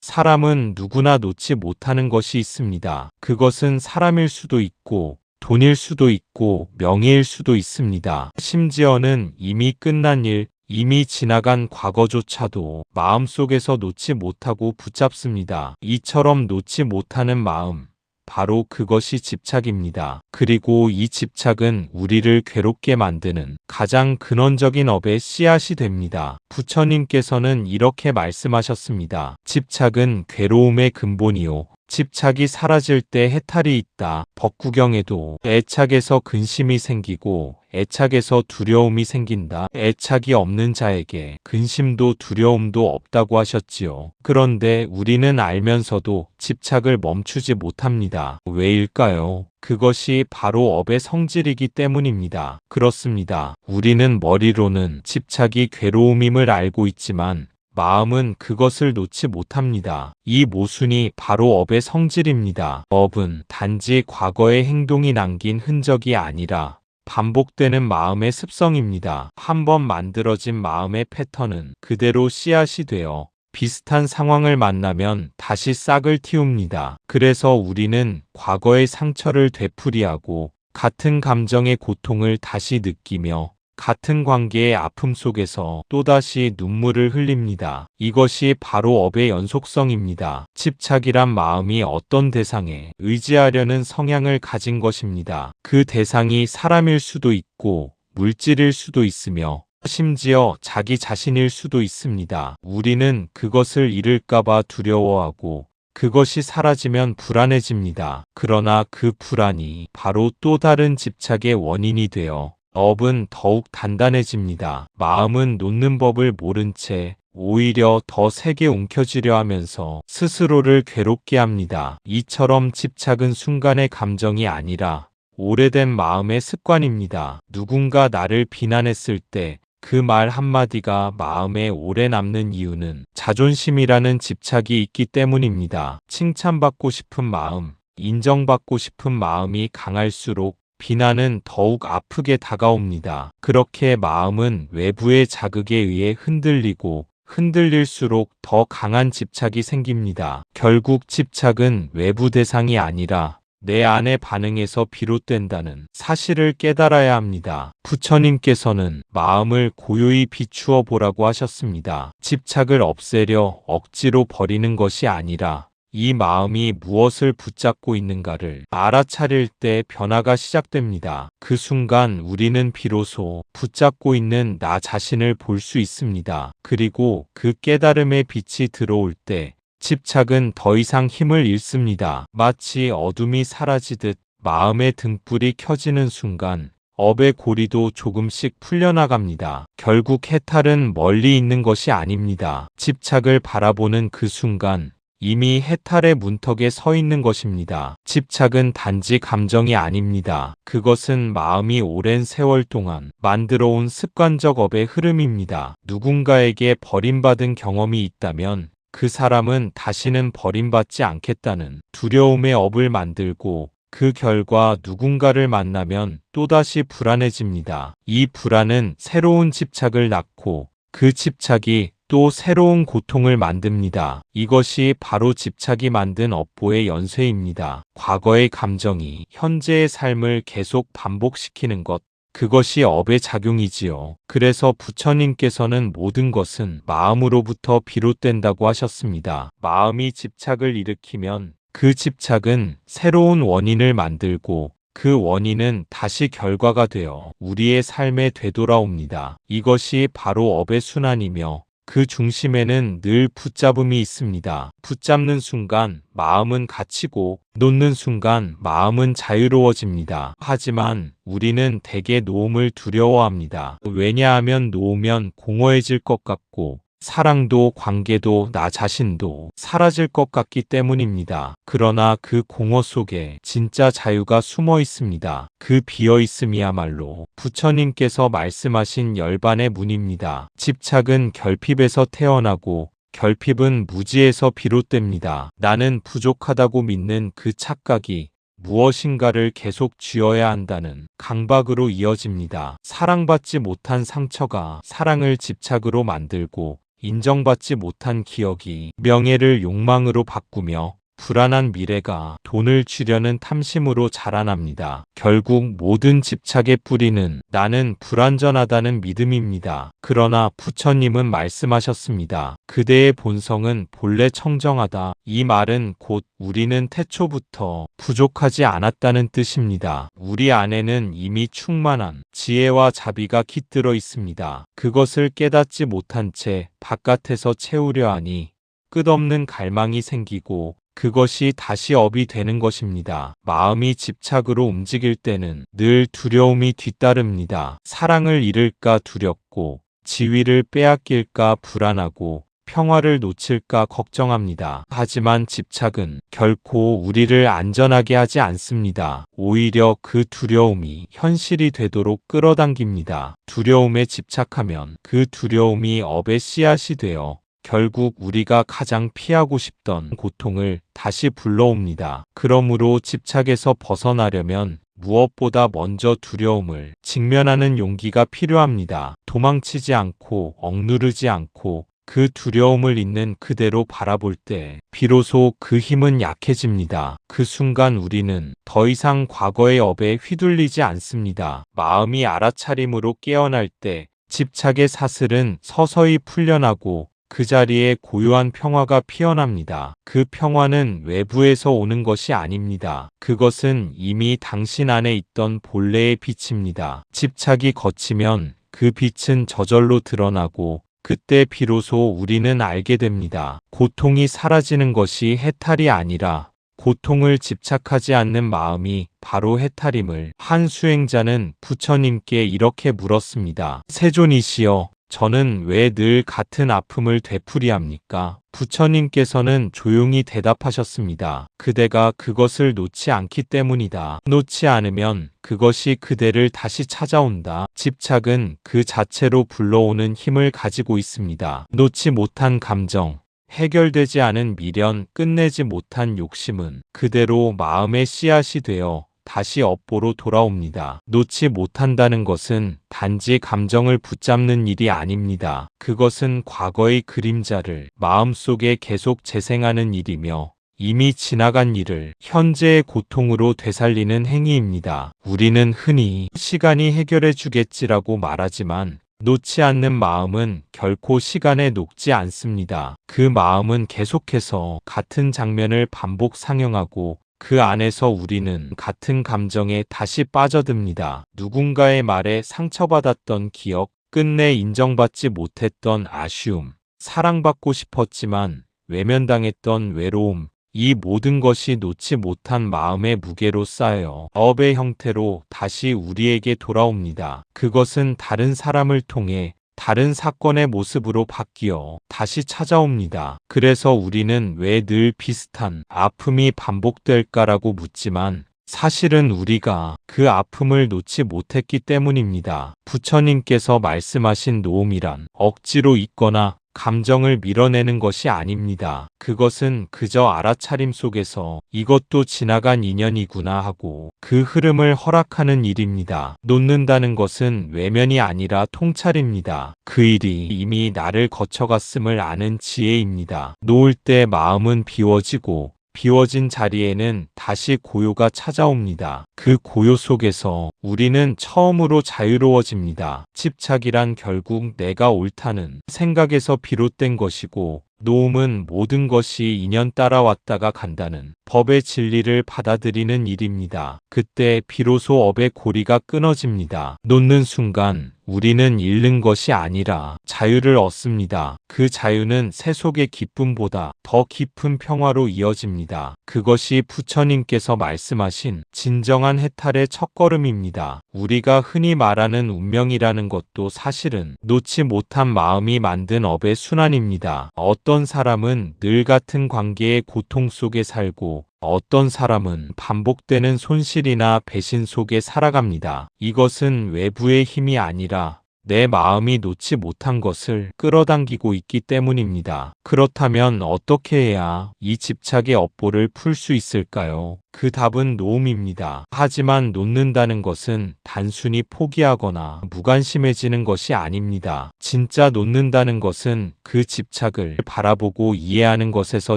사람은 누구나 놓지 못하는 것이 있습니다. 그것은 사람일 수도 있고 돈일 수도 있고 명예일 수도 있습니다. 심지어는 이미 끝난 일, 이미 지나간 과거조차도 마음속에서 놓지 못하고 붙잡습니다. 이처럼 놓지 못하는 마음, 바로 그것이 집착입니다. 그리고 이 집착은 우리를 괴롭게 만드는 가장 근원적인 업의 씨앗이 됩니다. 부처님께서는 이렇게 말씀하셨습니다. 집착은 괴로움의 근본이요. 집착이 사라질 때 해탈이 있다. 법구경에도 애착에서 근심이 생기고 애착에서 두려움이 생긴다. 애착이 없는 자에게 근심도 두려움도 없다고 하셨지요. 그런데 우리는 알면서도 집착을 멈추지 못합니다. 왜일까요? 그것이 바로 업의 성질이기 때문입니다. 그렇습니다. 우리는 머리로는 집착이 괴로움임을 알고 있지만 마음은 그것을 놓지 못합니다. 이 모순이 바로 업의 성질입니다. 업은 단지 과거의 행동이 남긴 흔적이 아니라 반복되는 마음의 습성입니다. 한번 만들어진 마음의 패턴은 그대로 씨앗이 되어 비슷한 상황을 만나면 다시 싹을 틔웁니다. 그래서 우리는 과거의 상처를 되풀이하고 같은 감정의 고통을 다시 느끼며 같은 관계의 아픔 속에서 또다시 눈물을 흘립니다. 이것이 바로 업의 연속성입니다. 집착이란 마음이 어떤 대상에 의지하려는 성향을 가진 것입니다. 그 대상이 사람일 수도 있고 물질일 수도 있으며 심지어 자기 자신일 수도 있습니다. 우리는 그것을 잃을까봐 두려워하고 그것이 사라지면 불안해집니다. 그러나 그 불안이 바로 또 다른 집착의 원인이 되어 업은 더욱 단단해집니다. 마음은 놓는 법을 모른 채 오히려 더 세게 움켜쥐려 하면서 스스로를 괴롭게 합니다. 이처럼 집착은 순간의 감정이 아니라 오래된 마음의 습관입니다. 누군가 나를 비난했을 때 그 말 한마디가 마음에 오래 남는 이유는 자존심이라는 집착이 있기 때문입니다. 칭찬받고 싶은 마음, 인정받고 싶은 마음이 강할수록 비난은 더욱 아프게 다가옵니다. 그렇게 마음은 외부의 자극에 의해 흔들리고 흔들릴수록 더 강한 집착이 생깁니다. 결국 집착은 외부 대상이 아니라 내 안의 반응에서 비롯된다는 사실을 깨달아야 합니다. 부처님께서는 마음을 고요히 비추어 보라고 하셨습니다. 집착을 없애려 억지로 버리는 것이 아니라 이 마음이 무엇을 붙잡고 있는가를 알아차릴 때 변화가 시작됩니다. 그 순간 우리는 비로소 붙잡고 있는 나 자신을 볼 수 있습니다. 그리고 그 깨달음의 빛이 들어올 때 집착은 더 이상 힘을 잃습니다. 마치 어둠이 사라지듯 마음의 등불이 켜지는 순간 업의 고리도 조금씩 풀려나갑니다. 결국 해탈은 멀리 있는 것이 아닙니다. 집착을 바라보는 그 순간 이미 해탈의 문턱에 서 있는 것입니다. 집착은 단지 감정이 아닙니다. 그것은 마음이 오랜 세월 동안 만들어온 습관적 업의 흐름입니다. 누군가에게 버림받은 경험이 있다면 그 사람은 다시는 버림받지 않겠다는 두려움의 업을 만들고 그 결과 누군가를 만나면 또다시 불안해집니다. 이 불안은 새로운 집착을 낳고 그 집착이 또 새로운 고통을 만듭니다. 이것이 바로 집착이 만든 업보의 연쇄입니다. 과거의 감정이 현재의 삶을 계속 반복시키는 것, 그것이 업의 작용이지요. 그래서 부처님께서는 모든 것은 마음으로부터 비롯된다고 하셨습니다. 마음이 집착을 일으키면 그 집착은 새로운 원인을 만들고 그 원인은 다시 결과가 되어 우리의 삶에 되돌아옵니다. 이것이 바로 업의 순환이며 그 중심에는 늘 붙잡음이 있습니다. 붙잡는 순간 마음은 갇히고 놓는 순간 마음은 자유로워집니다. 하지만 우리는 대개 놓음을 두려워합니다. 왜냐하면 놓으면 공허해질 것 같고 사랑도 관계도 나 자신도 사라질 것 같기 때문입니다. 그러나 그 공허 속에 진짜 자유가 숨어 있습니다. 그 비어 있음이야말로 부처님께서 말씀하신 열반의 문입니다. 집착은 결핍에서 태어나고 결핍은 무지에서 비롯됩니다. 나는 부족하다고 믿는 그 착각이 무엇인가를 계속 쥐어야 한다는 강박으로 이어집니다. 사랑받지 못한 상처가 사랑을 집착으로 만들고 인정받지 못한 기억이 명예를 욕망으로 바꾸며 불안한 미래가 돈을 쥐려는 탐심으로 자라납니다. 결국 모든 집착의 뿌리는 나는 불완전하다는 믿음입니다. 그러나 부처님은 말씀하셨습니다. 그대의 본성은 본래 청정하다. 이 말은 곧 우리는 태초부터 부족하지 않았다는 뜻입니다. 우리 안에는 이미 충만한 지혜와 자비가 깃들어 있습니다. 그것을 깨닫지 못한 채 바깥에서 채우려 하니 끝없는 갈망이 생기고 그것이 다시 업이 되는 것입니다. 마음이 집착으로 움직일 때는 늘 두려움이 뒤따릅니다. 사랑을 잃을까 두렵고, 지위를 빼앗길까 불안하고, 평화를 놓칠까 걱정합니다. 하지만 집착은 결코 우리를 안전하게 하지 않습니다. 오히려 그 두려움이 현실이 되도록 끌어당깁니다. 두려움에 집착하면 그 두려움이 업의 씨앗이 되어 결국 우리가 가장 피하고 싶던 고통을 다시 불러옵니다. 그러므로 집착에서 벗어나려면 무엇보다 먼저 두려움을 직면하는 용기가 필요합니다. 도망치지 않고 억누르지 않고 그 두려움을 있는 그대로 바라볼 때 비로소 그 힘은 약해집니다. 그 순간 우리는 더 이상 과거의 업에 휘둘리지 않습니다. 마음이 알아차림으로 깨어날 때 집착의 사슬은 서서히 풀려나고 그 자리에 고요한 평화가 피어납니다. 그 평화는 외부에서 오는 것이 아닙니다. 그것은 이미 당신 안에 있던 본래의 빛입니다. 집착이 걷히면 그 빛은 저절로 드러나고 그때 비로소 우리는 알게 됩니다. 고통이 사라지는 것이 해탈이 아니라 고통을 집착하지 않는 마음이 바로 해탈임을 한 수행자는 부처님께 이렇게 물었습니다. 세존이시여, 저는 왜 늘 같은 아픔을 되풀이합니까? 부처님께서는 조용히 대답하셨습니다. 그대가 그것을 놓지 않기 때문이다. 놓지 않으면 그것이 그대를 다시 찾아온다. 집착은 그 자체로 불러오는 힘을 가지고 있습니다. 놓지 못한 감정, 해결되지 않은 미련, 끝내지 못한 욕심은 그대로 마음의 씨앗이 되어 다시 업보로 돌아옵니다. 놓지 못한다는 것은 단지 감정을 붙잡는 일이 아닙니다. 그것은 과거의 그림자를 마음속에 계속 재생하는 일이며 이미 지나간 일을 현재의 고통으로 되살리는 행위입니다. 우리는 흔히 시간이 해결해 주겠지라고 말하지만 놓지 않는 마음은 결코 시간에 녹지 않습니다. 그 마음은 계속해서 같은 장면을 반복 상영하고 그 안에서 우리는 같은 감정에 다시 빠져듭니다. 누군가의 말에 상처받았던 기억, 끝내 인정받지 못했던 아쉬움, 사랑받고 싶었지만 외면당했던 외로움, 이 모든 것이 놓지 못한 마음의 무게로 쌓여 업의 형태로 다시 우리에게 돌아옵니다. 그것은 다른 사람을 통해 다른 사건의 모습으로 바뀌어 다시 찾아옵니다. 그래서 우리는 왜 늘 비슷한 아픔이 반복될까라고 묻지만 사실은 우리가 그 아픔을 놓지 못했기 때문입니다. 부처님께서 말씀하신 노음이란 억지로 있거나 감정을 밀어내는 것이 아닙니다. 그것은 그저 알아차림 속에서 이것도 지나간 인연이구나 하고 그 흐름을 허락하는 일입니다. 놓는다는 것은 외면이 아니라 통찰입니다. 그 일이 이미 나를 거쳐갔음을 아는 지혜입니다. 놓을 때 마음은 비워지고 비워진 자리에는 다시 고요가 찾아옵니다. 그 고요 속에서 우리는 처음으로 자유로워집니다. 집착이란 결국 내가 옳다는 생각에서 비롯된 것이고 놓음은 모든 것이 인연 따라왔다가 간다는 법의 진리를 받아들이는 일입니다. 그때 비로소 업의 고리가 끊어집니다. 놓는 순간 우리는 잃는 것이 아니라 자유를 얻습니다. 그 자유는 세속의 기쁨보다 더 깊은 평화로 이어집니다. 그것이 부처님께서 말씀하신 진정한 해탈의 첫걸음입니다. 우리가 흔히 말하는 운명이라는 것도 사실은 놓지 못한 마음이 만든 업의 순환입니다. 어떤 사람은 늘 같은 관계의 고통 속에 살고 어떤 사람은 반복되는 손실이나 배신 속에 살아갑니다. 이것은 외부의 힘이 아니라 내 마음이 놓지 못한 것을 끌어당기고 있기 때문입니다. 그렇다면 어떻게 해야 이 집착의 업보를 풀 수 있을까요? 그 답은 놓음입니다. 하지만 놓는다는 것은 단순히 포기하거나 무관심해지는 것이 아닙니다. 진짜 놓는다는 것은 그 집착을 바라보고 이해하는 것에서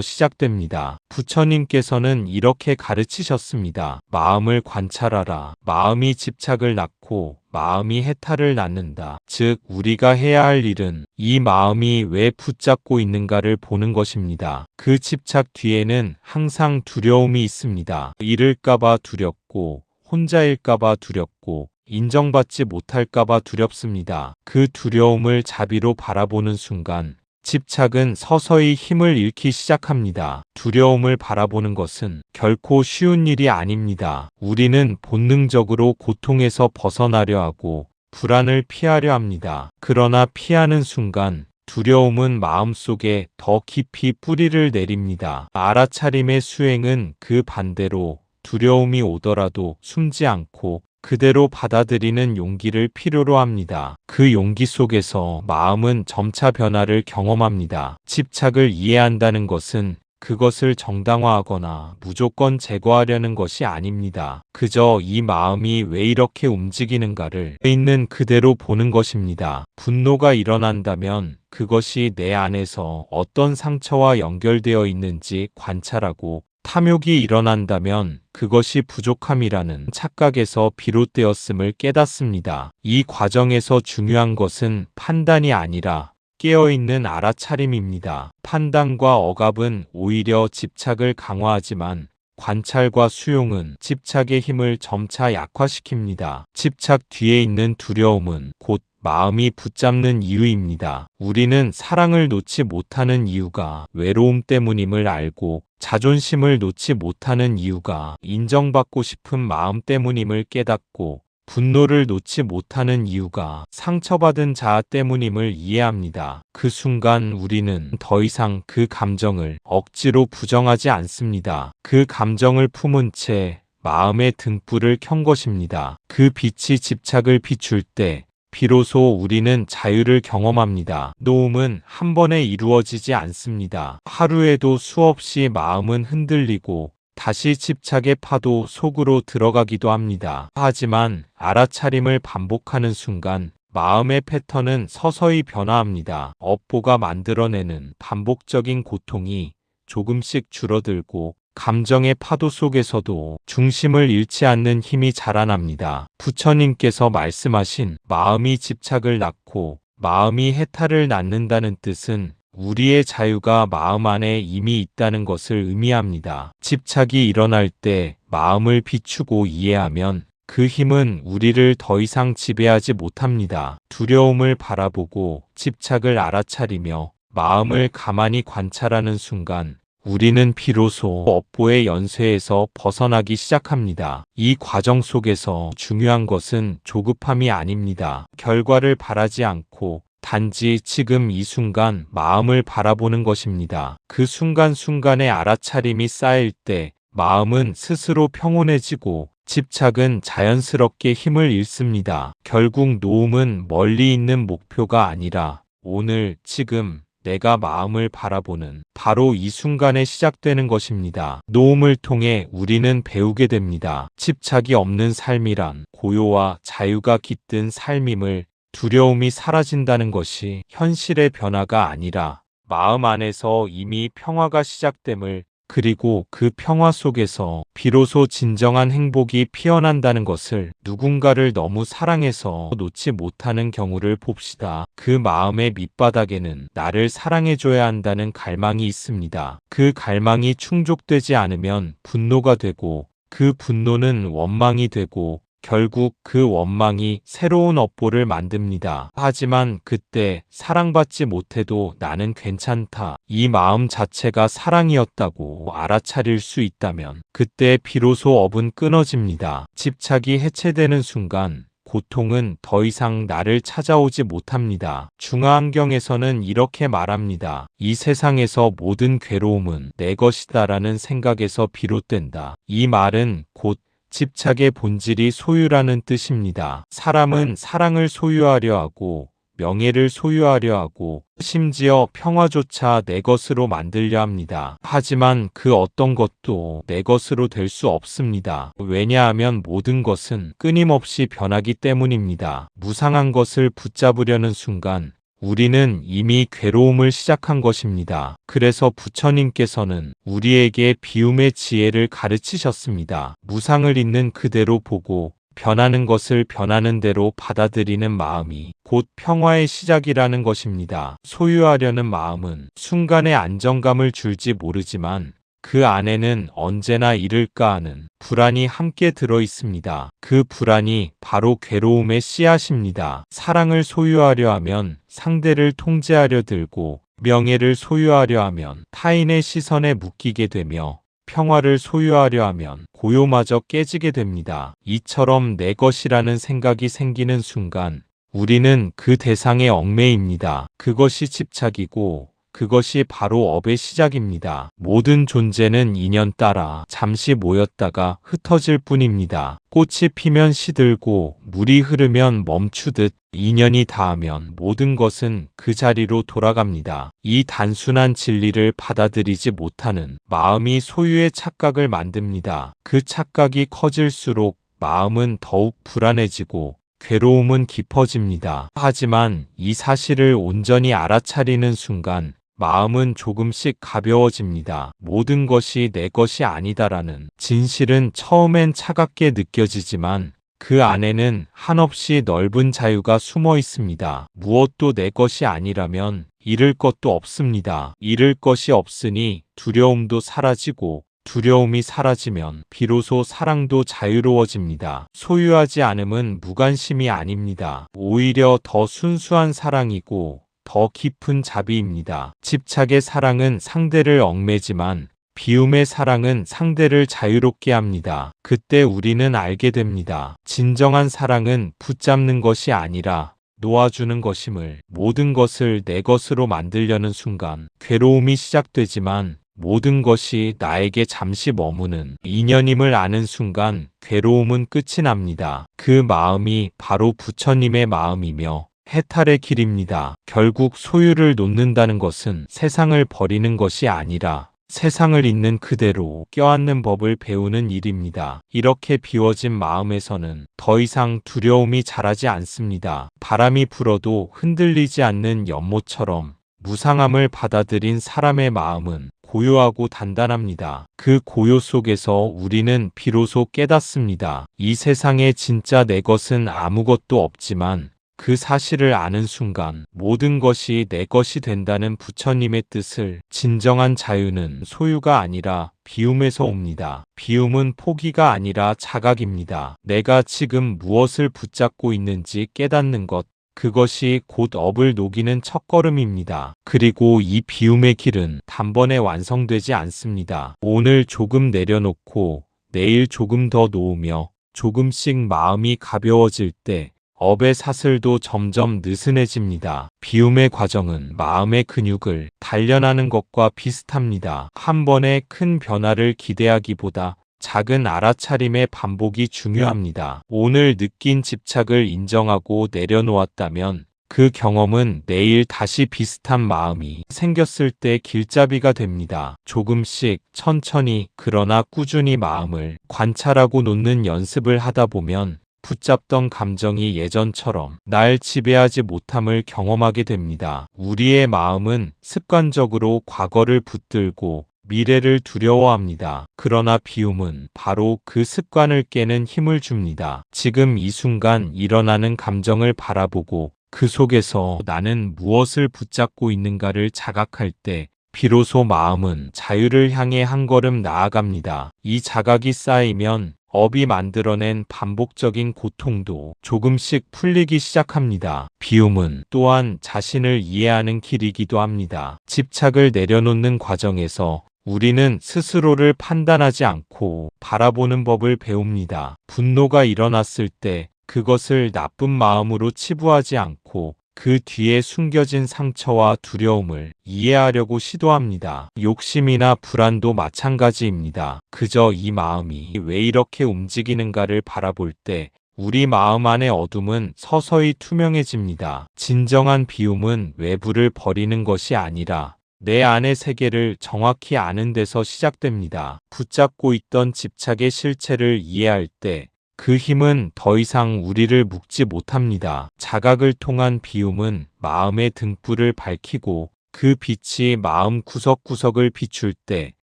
시작됩니다. 부처님께서는 이렇게 가르치셨습니다. 마음을 관찰하라. 마음이 집착을 낳고 마음이 해탈을 낳는다. 즉, 우리가 해야 할 일은 이 마음이 왜 붙잡고 있는가를 보는 것입니다. 그 집착 뒤에는 항상 두려움이 있습니다. 잃을까봐 두렵고, 혼자일까봐 두렵고, 인정받지 못할까봐 두렵습니다. 그 두려움을 자비로 바라보는 순간, 집착은 서서히 힘을 잃기 시작합니다. 두려움을 바라보는 것은 결코 쉬운 일이 아닙니다. 우리는 본능적으로 고통에서 벗어나려 하고 불안을 피하려 합니다. 그러나 피하는 순간 두려움은 마음속에 더 깊이 뿌리를 내립니다. 알아차림의 수행은 그 반대로 두려움이 오더라도 숨지 않고 그대로 받아들이는 용기를 필요로 합니다. 그 용기 속에서 마음은 점차 변화를 경험합니다. 집착을 이해한다는 것은 그것을 정당화하거나 무조건 제거하려는 것이 아닙니다. 그저 이 마음이 왜 이렇게 움직이는가를 있는 그대로 보는 것입니다. 분노가 일어난다면 그것이 내 안에서 어떤 상처와 연결되어 있는지 관찰하고, 탐욕이 일어난다면 그것이 부족함이라는 착각에서 비롯되었음을 깨닫습니다. 이 과정에서 중요한 것은 판단이 아니라 깨어있는 알아차림입니다. 판단과 억압은 오히려 집착을 강화하지만 관찰과 수용은 집착의 힘을 점차 약화시킵니다. 집착 뒤에 있는 두려움은 곧 마음이 붙잡는 이유입니다. 우리는 사랑을 놓지 못하는 이유가 외로움 때문임을 알고, 자존심을 놓지 못하는 이유가 인정받고 싶은 마음 때문임을 깨닫고, 분노를 놓지 못하는 이유가 상처받은 자아 때문임을 이해합니다. 그 순간 우리는 더 이상 그 감정을 억지로 부정하지 않습니다. 그 감정을 품은 채 마음의 등불을 켠 것입니다. 그 빛이 집착을 비출 때 비로소 우리는 자유를 경험합니다. 놓음은 한 번에 이루어지지 않습니다. 하루에도 수없이 마음은 흔들리고 다시 집착의 파도 속으로 들어가기도 합니다. 하지만 알아차림을 반복하는 순간 마음의 패턴은 서서히 변화합니다. 업보가 만들어내는 반복적인 고통이 조금씩 줄어들고, 감정의 파도 속에서도 중심을 잃지 않는 힘이 자라납니다. 부처님께서 말씀하신 마음이 집착을 낳고 마음이 해탈을 낳는다는 뜻은 우리의 자유가 마음 안에 이미 있다는 것을 의미합니다. 집착이 일어날 때 마음을 비추고 이해하면 그 힘은 우리를 더 이상 지배하지 못합니다. 두려움을 바라보고 집착을 알아차리며 마음을 가만히 관찰하는 순간 우리는 비로소 업보의 연쇄에서 벗어나기 시작합니다. 이 과정 속에서 중요한 것은 조급함이 아닙니다. 결과를 바라지 않고 단지 지금 이 순간 마음을 바라보는 것입니다. 그 순간순간의 알아차림이 쌓일 때 마음은 스스로 평온해지고 집착은 자연스럽게 힘을 잃습니다. 결국 놓음은 멀리 있는 목표가 아니라 오늘, 지금 내가 마음을 바라보는 바로 이 순간에 시작되는 것입니다. 놓음을 통해 우리는 배우게 됩니다. 집착이 없는 삶이란 고요와 자유가 깃든 삶임을, 두려움이 사라진다는 것이 현실의 변화가 아니라 마음 안에서 이미 평화가 시작됨을, 그리고 그 평화 속에서 비로소 진정한 행복이 피어난다는 것을, 누군가를 너무 사랑해서 놓지 못하는 경우를 봅시다. 그 마음의 밑바닥에는 나를 사랑해줘야 한다는 갈망이 있습니다. 그 갈망이 충족되지 않으면 분노가 되고, 그 분노는 원망이 되고, 결국 그 원망이 새로운 업보를 만듭니다. 하지만 그때 사랑받지 못해도 나는 괜찮다, 이 마음 자체가 사랑이었다고 알아차릴 수 있다면 그때 비로소 업은 끊어집니다. 집착이 해체되는 순간 고통은 더 이상 나를 찾아오지 못합니다. 중화안경에서는 이렇게 말합니다. 이 세상에서 모든 괴로움은 내 것이다라는 생각에서 비롯된다. 이 말은 곧 집착의 본질이 소유라는 뜻입니다. 사람은 사랑을 소유하려 하고 명예를 소유하려 하고 심지어 평화조차 내 것으로 만들려 합니다. 하지만 그 어떤 것도 내 것으로 될 수 없습니다. 왜냐하면 모든 것은 끊임없이 변하기 때문입니다. 무상한 것을 붙잡으려는 순간 우리는 이미 괴로움을 시작한 것입니다. 그래서 부처님께서는 우리에게 비움의 지혜를 가르치셨습니다. 무상을 있는 그대로 보고 변하는 것을 변하는 대로 받아들이는 마음이 곧 평화의 시작이라는 것입니다. 소유하려는 마음은 순간의 안정감을 줄지 모르지만 그 안에는 언제나 잃을까 하는 불안이 함께 들어 있습니다. 그 불안이 바로 괴로움의 씨앗입니다. 사랑을 소유하려 하면 상대를 통제하려 들고 명예를 소유하려 하면 타인의 시선에 묶이게 되며 평화를 소유하려 하면 고요마저 깨지게 됩니다. 이처럼 내 것이라는 생각이 생기는 순간 우리는 그 대상에 얽매입니다. 그것이 집착이고 그것이 바로 업의 시작입니다. 모든 존재는 인연 따라 잠시 모였다가 흩어질 뿐입니다. 꽃이 피면 시들고 물이 흐르면 멈추듯 인연이 닿으면 모든 것은 그 자리로 돌아갑니다. 이 단순한 진리를 받아들이지 못하는 마음이 소유의 착각을 만듭니다. 그 착각이 커질수록 마음은 더욱 불안해지고 괴로움은 깊어집니다. 하지만 이 사실을 온전히 알아차리는 순간 마음은 조금씩 가벼워집니다. 모든 것이 내 것이 아니다라는 진실은 처음엔 차갑게 느껴지지만 그 안에는 한없이 넓은 자유가 숨어 있습니다. 무엇도 내 것이 아니라면 잃을 것도 없습니다. 잃을 것이 없으니 두려움도 사라지고 두려움이 사라지면 비로소 사랑도 자유로워집니다. 소유하지 않음은 무관심이 아닙니다. 오히려 더 순수한 사랑이고 더 깊은 자비입니다. 집착의 사랑은 상대를 얽매지만 비움의 사랑은 상대를 자유롭게 합니다. 그때 우리는 알게 됩니다. 진정한 사랑은 붙잡는 것이 아니라 놓아주는 것임을. 모든 것을 내 것으로 만들려는 순간 괴로움이 시작되지만 모든 것이 나에게 잠시 머무는 인연임을 아는 순간 괴로움은 끝이 납니다. 그 마음이 바로 부처님의 마음이며 해탈의 길입니다. 결국 소유를 놓는다는 것은 세상을 버리는 것이 아니라 세상을 있는 그대로 껴안는 법을 배우는 일입니다. 이렇게 비워진 마음에서는 더 이상 두려움이 자라지 않습니다. 바람이 불어도 흔들리지 않는 연못처럼 무상함을 받아들인 사람의 마음은 고요하고 단단합니다. 그 고요 속에서 우리는 비로소 깨닫습니다. 이 세상에 진짜 내 것은 아무것도 없지만 그 사실을 아는 순간 모든 것이 내 것이 된다는 부처님의 뜻을. 진정한 자유는 소유가 아니라 비움에서 옵니다. 비움은 포기가 아니라 자각입니다. 내가 지금 무엇을 붙잡고 있는지 깨닫는 것, 그것이 곧 업을 녹이는 첫걸음입니다. 그리고 이 비움의 길은 단번에 완성되지 않습니다. 오늘 조금 내려놓고 내일 조금 더 놓으며 조금씩 마음이 가벼워질 때 업의 사슬도 점점 느슨해집니다. 비움의 과정은 마음의 근육을 단련하는 것과 비슷합니다. 한 번에 큰 변화를 기대하기보다 작은 알아차림의 반복이 중요합니다. 오늘 느낀 집착을 인정하고 내려놓았다면 그 경험은 내일 다시 비슷한 마음이 생겼을 때 길잡이가 됩니다. 조금씩 천천히 그러나 꾸준히 마음을 관찰하고 놓는 연습을 하다 보면 붙잡던 감정이 예전처럼 날 지배하지 못함을 경험하게 됩니다. 우리의 마음은 습관적으로 과거를 붙들고 미래를 두려워합니다. 그러나 비움은 바로 그 습관을 깨는 힘을 줍니다. 지금 이 순간 일어나는 감정을 바라보고 그 속에서 나는 무엇을 붙잡고 있는가를 자각할 때 비로소 마음은 자유를 향해 한 걸음 나아갑니다. 이 자각이 쌓이면 업이 만들어낸 반복적인 고통도 조금씩 풀리기 시작합니다. 비움은 또한 자신을 이해하는 길이기도 합니다. 집착을 내려놓는 과정에서 우리는 스스로를 판단하지 않고 바라보는 법을 배웁니다. 분노가 일어났을 때 그것을 나쁜 마음으로 치부하지 않고 그 뒤에 숨겨진 상처와 두려움을 이해하려고 시도합니다. 욕심이나 불안도 마찬가지입니다. 그저 이 마음이 왜 이렇게 움직이는가를 바라볼 때 우리 마음 안의 어둠은 서서히 투명해집니다. 진정한 비움은 외부를 버리는 것이 아니라 내 안의 세계를 정확히 아는 데서 시작됩니다. 붙잡고 있던 집착의 실체를 이해할 때 그 힘은 더 이상 우리를 묶지 못합니다. 자각을 통한 비움은 마음의 등불을 밝히고 그 빛이 마음 구석구석을 비출 때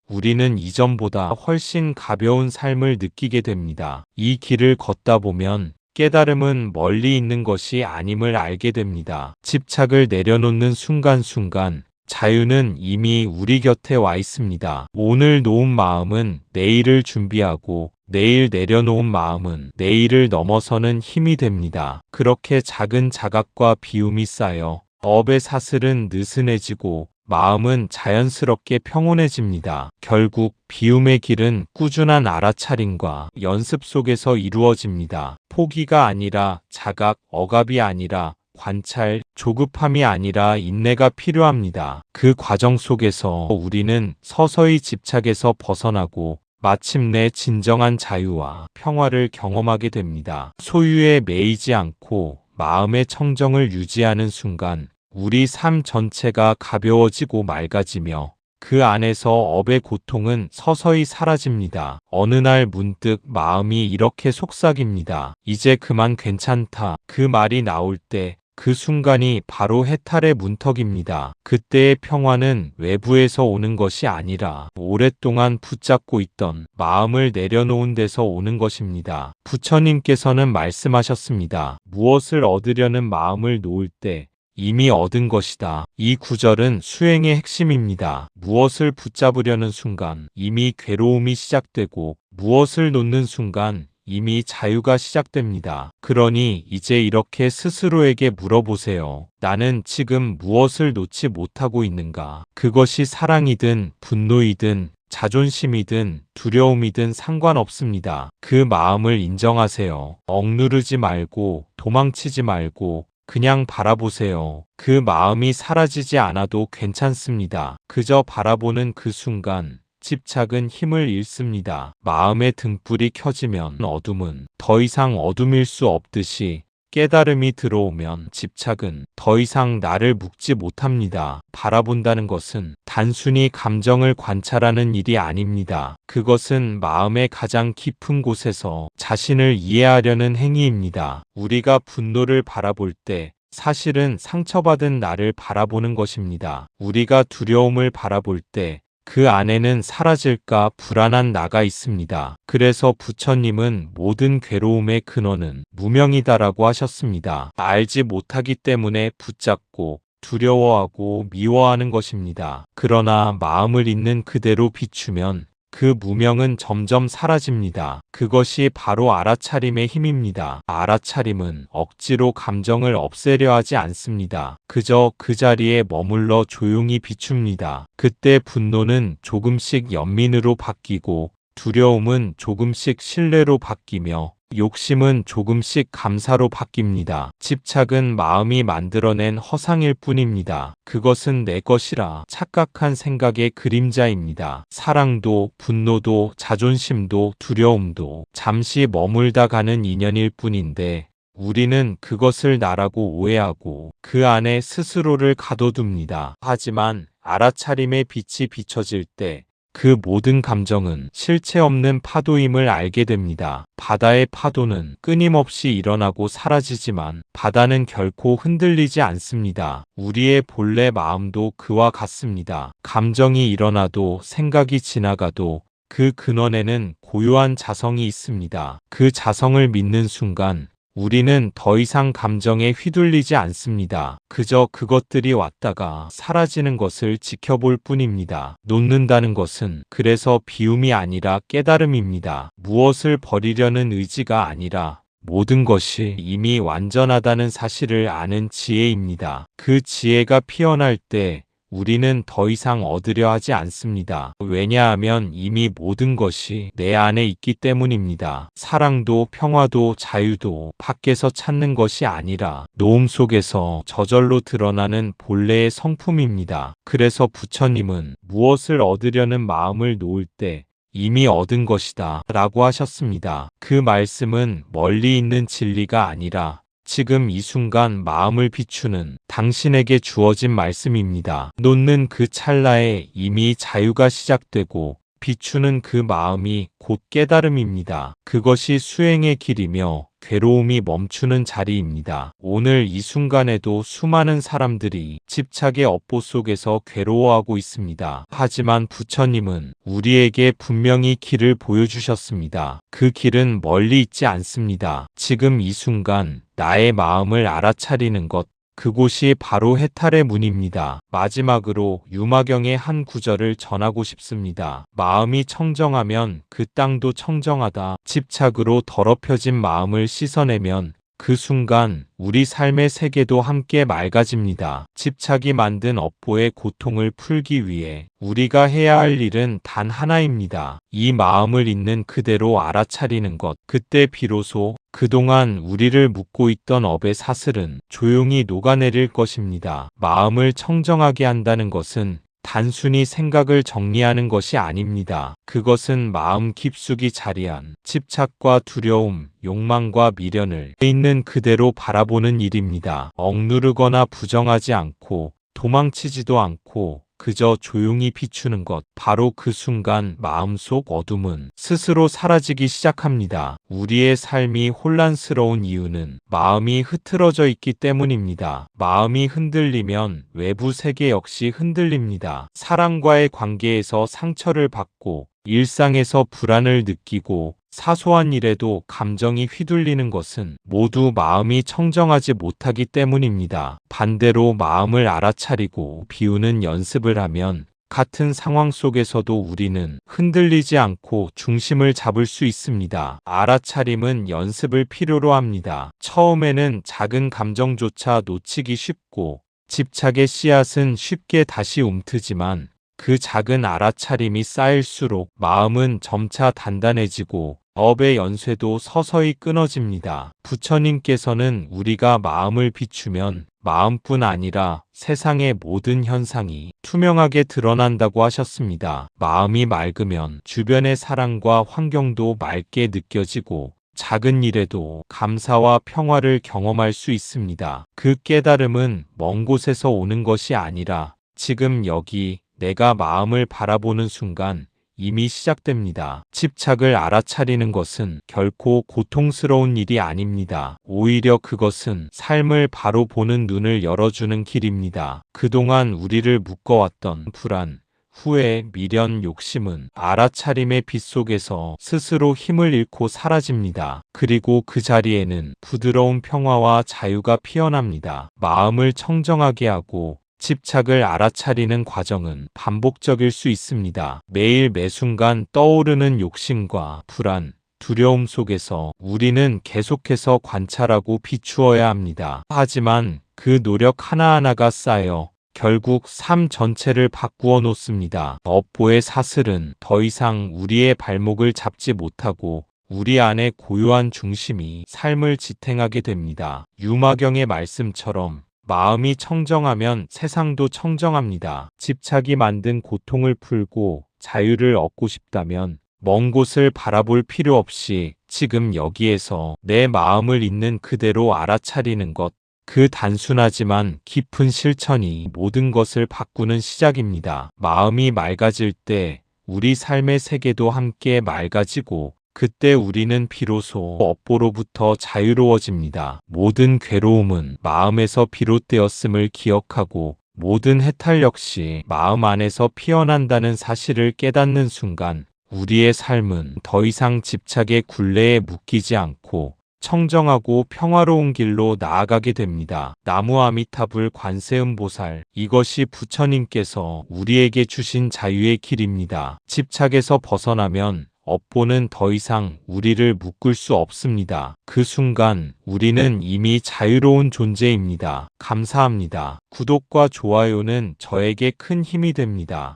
우리는 이전보다 훨씬 가벼운 삶을 느끼게 됩니다. 이 길을 걷다 보면 깨달음은 멀리 있는 것이 아님을 알게 됩니다. 집착을 내려놓는 순간순간 자유는 이미 우리 곁에 와 있습니다. 오늘 놓은 마음은 내일을 준비하고 내일 내려놓은 마음은 내일을 넘어서는 힘이 됩니다. 그렇게 작은 자각과 비움이 쌓여 업의 사슬은 느슨해지고 마음은 자연스럽게 평온해집니다. 결국 비움의 길은 꾸준한 알아차림과 연습 속에서 이루어집니다. 포기가 아니라 자각, 억압이 아니라 관찰, 조급함이 아니라 인내가 필요합니다. 그 과정 속에서 우리는 서서히 집착에서 벗어나고 마침내 진정한 자유와 평화를 경험하게 됩니다. 소유에 매이지 않고 마음의 청정을 유지하는 순간 우리 삶 전체가 가벼워지고 맑아지며 그 안에서 업의 고통은 서서히 사라집니다. 어느 날 문득 마음이 이렇게 속삭입니다. 이제 그만 괜찮다. 그 말이 나올 때 그 순간이 바로 해탈의 문턱입니다. 그때의 평화는 외부에서 오는 것이 아니라 오랫동안 붙잡고 있던 마음을 내려놓은 데서 오는 것입니다. 부처님께서는 말씀하셨습니다. 무엇을 얻으려는 마음을 놓을 때 이미 얻은 것이다. 이 구절은 수행의 핵심입니다. 무엇을 붙잡으려는 순간 이미 괴로움이 시작되고 무엇을 놓는 순간 이미 자유가 시작됩니다. 그러니 이제 이렇게 스스로에게 물어보세요. 나는 지금 무엇을 놓지 못하고 있는가? 그것이 사랑이든 분노이든 자존심이든 두려움이든 상관없습니다. 그 마음을 인정하세요. 억누르지 말고 도망치지 말고 그냥 바라보세요. 그 마음이 사라지지 않아도 괜찮습니다. 그저 바라보는 그 순간 집착은 힘을 잃습니다. 마음의 등불이 켜지면 어둠은 더 이상 어둠일 수 없듯이 깨달음이 들어오면 집착은 더 이상 나를 묶지 못합니다. 바라본다는 것은 단순히 감정을 관찰하는 일이 아닙니다. 그것은 마음의 가장 깊은 곳에서 자신을 이해하려는 행위입니다. 우리가 분노를 바라볼 때 사실은 상처받은 나를 바라보는 것입니다. 우리가 두려움을 바라볼 때 그 안에는 사라질까 불안한 나가 있습니다. 그래서 부처님은 모든 괴로움의 근원은 무명이다라고 하셨습니다. 알지 못하기 때문에 붙잡고 두려워하고 미워하는 것입니다. 그러나 마음을 있는 그대로 비추면 그 무명은 점점 사라집니다. 그것이 바로 알아차림의 힘입니다. 알아차림은 억지로 감정을 없애려 하지 않습니다. 그저 그 자리에 머물러 조용히 비춥니다. 그때 분노는 조금씩 연민으로 바뀌고 두려움은 조금씩 신뢰로 바뀌며 욕심은 조금씩 감사로 바뀝니다. 집착은 마음이 만들어낸 허상일 뿐입니다. 그것은 내 것이라 착각한 생각의 그림자입니다. 사랑도 분노도 자존심도 두려움도 잠시 머물다 가는 인연일 뿐인데 우리는 그것을 나라고 오해하고 그 안에 스스로를 가둬둡니다. 하지만 알아차림의 빛이 비춰질 때 그 모든 감정은 실체 없는 파도임을 알게 됩니다. 바다의 파도는 끊임없이 일어나고 사라지지만 바다는 결코 흔들리지 않습니다. 우리의 본래 마음도 그와 같습니다. 감정이 일어나도 생각이 지나가도 그 근원에는 고요한 자성이 있습니다. 그 자성을 믿는 순간 우리는 더 이상 감정에 휘둘리지 않습니다. 그저 그것들이 왔다가 사라지는 것을 지켜볼 뿐입니다. 놓는다는 것은 그래서 비움이 아니라 깨달음입니다. 무엇을 버리려는 의지가 아니라 모든 것이 이미 완전하다는 사실을 아는 지혜입니다. 그 지혜가 피어날 때 우리는 더 이상 얻으려 하지 않습니다. 왜냐하면 이미 모든 것이 내 안에 있기 때문입니다. 사랑도 평화도 자유도 밖에서 찾는 것이 아니라 노음 속에서 저절로 드러나는 본래의 성품입니다. 그래서 부처님은 무엇을 얻으려는 마음을 놓을 때 이미 얻은 것이다 라고 하셨습니다. 그 말씀은 멀리 있는 진리가 아니라 지금 이 순간 마음을 비추는 당신에게 주어진 말씀입니다. 놓는 그 찰나에 이미 자유가 시작되고 비추는 그 마음이 곧 깨달음입니다. 그것이 수행의 길이며 괴로움이 멈추는 자리입니다. 오늘 이 순간에도 수많은 사람들이 집착의 업보 속에서 괴로워하고 있습니다. 하지만 부처님은 우리에게 분명히 길을 보여주셨습니다. 그 길은 멀리 있지 않습니다. 지금 이 순간 나의 마음을 알아차리는 것, 그곳이 바로 해탈의 문입니다. 마지막으로 유마경의 한 구절을 전하고 싶습니다. 마음이 청정하면 그 땅도 청정하다. 집착으로 더럽혀진 마음을 씻어내면 그 순간 우리 삶의 세계도 함께 맑아집니다. 집착이 만든 업보의 고통을 풀기 위해 우리가 해야 할 일은 단 하나입니다. 이 마음을 있는 그대로 알아차리는 것. 그때 비로소 그동안 우리를 묶고 있던 업의 사슬은 조용히 녹아내릴 것입니다. 마음을 청정하게 한다는 것은 단순히 생각을 정리하는 것이 아닙니다. 그것은 마음 깊숙이 자리한 집착과 두려움, 욕망과 미련을 있는 그대로 바라보는 일입니다. 억누르거나 부정하지 않고 도망치지도 않고 그저 조용히 비추는 것. 바로 그 순간 마음속 어둠은 스스로 사라지기 시작합니다. 우리의 삶이 혼란스러운 이유는 마음이 흐트러져 있기 때문입니다. 마음이 흔들리면 외부 세계 역시 흔들립니다. 사람과의 관계에서 상처를 받고 일상에서 불안을 느끼고 사소한 일에도 감정이 휘둘리는 것은 모두 마음이 청정하지 못하기 때문입니다. 반대로 마음을 알아차리고 비우는 연습을 하면 같은 상황 속에서도 우리는 흔들리지 않고 중심을 잡을 수 있습니다. 알아차림은 연습을 필요로 합니다. 처음에는 작은 감정조차 놓치기 쉽고 집착의 씨앗은 쉽게 다시 움트지만 그 작은 알아차림이 쌓일수록 마음은 점차 단단해지고 업의 연쇄도 서서히 끊어집니다. 부처님께서는 우리가 마음을 비추면 마음뿐 아니라 세상의 모든 현상이 투명하게 드러난다고 하셨습니다. 마음이 맑으면 주변의 사랑과 환경도 맑게 느껴지고 작은 일에도 감사와 평화를 경험할 수 있습니다. 그 깨달음은 먼 곳에서 오는 것이 아니라 지금 여기 내가 마음을 바라보는 순간 이미 시작됩니다. 집착을 알아차리는 것은 결코 고통스러운 일이 아닙니다. 오히려 그것은 삶을 바로 보는 눈을 열어주는 길입니다. 그동안 우리를 묶어왔던 불안, 후회, 미련, 욕심은 알아차림의 빛 속에서 스스로 힘을 잃고 사라집니다. 그리고 그 자리에는 부드러운 평화와 자유가 피어납니다. 마음을 청정하게 하고 집착을 알아차리는 과정은 반복적일 수 있습니다. 매일 매순간 떠오르는 욕심과 불안, 두려움 속에서 우리는 계속해서 관찰하고 비추어야 합니다. 하지만 그 노력 하나하나가 쌓여 결국 삶 전체를 바꾸어 놓습니다. 업보의 사슬은 더 이상 우리의 발목을 잡지 못하고 우리 안의 고요한 중심이 삶을 지탱하게 됩니다. 유마경의 말씀처럼 마음이 청정하면 세상도 청정합니다. 집착이 만든 고통을 풀고 자유를 얻고 싶다면 먼 곳을 바라볼 필요 없이 지금 여기에서 내 마음을 있는 그대로 알아차리는 것, 그 단순하지만 깊은 실천이 모든 것을 바꾸는 시작입니다. 마음이 맑아질 때 우리 삶의 세계도 함께 맑아지고 그때 우리는 비로소 업보로부터 자유로워집니다. 모든 괴로움은 마음에서 비롯되었음을 기억하고 모든 해탈 역시 마음 안에서 피어난다는 사실을 깨닫는 순간 우리의 삶은 더 이상 집착의 굴레에 묶이지 않고 청정하고 평화로운 길로 나아가게 됩니다. 나무 아미타불 관세음보살, 이것이 부처님께서 우리에게 주신 자유의 길입니다. 집착에서 벗어나면 업보는 더 이상 우리를 묶을 수 없습니다. 그 순간 우리는 이미 자유로운 존재입니다. 감사합니다. 구독과 좋아요는 저에게 큰 힘이 됩니다.